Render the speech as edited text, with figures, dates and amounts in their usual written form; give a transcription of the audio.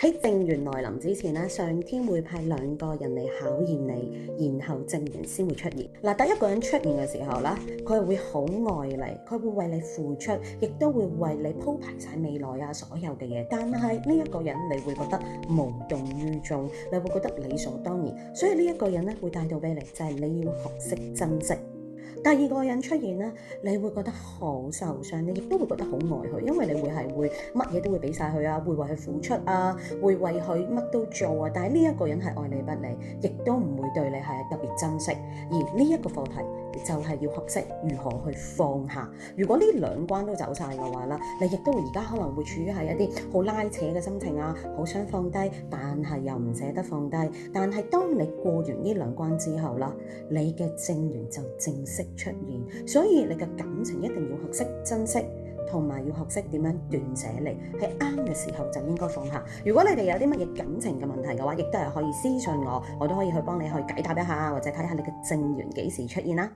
喺正緣來臨之前咧，上天會派兩個人嚟考驗你，然後正緣先會出現。嗱，第一個人出現嘅時候咧，佢係會好愛你，佢會為你付出，亦都會為你鋪排晒未來啊所有嘅嘢。但係呢一個人你會覺得無動於衷，你會覺得理所當然。所以呢一個人咧會帶到俾你，就係你要學識珍惜。第二個人出現咧，你會覺得好受傷，你亦都會覺得好愛佢，因為你會乜嘢都會俾晒佢啊，會為佢付出啊，會為佢乜都做啊。但係呢一個人係愛理不理，亦都唔會對你係特別珍惜。而呢一個課題就係要學識如何去放下。如果呢兩關都走晒嘅話啦，你亦都會而家可能會處於係一啲好拉扯嘅心情啊，好想放低，但係又唔捨得放低。但係當你過完呢兩關之後啦，你嘅正緣就正式出現。所以你嘅感情一定要學識珍惜，同埋要學識點樣斷捨離，喺啱嘅時候就應該放下。如果你哋有啲乜嘢感情嘅問題嘅話，亦都係可以私信我，我都可以去幫你去解答一下，或者睇下你嘅正緣幾時出現啦。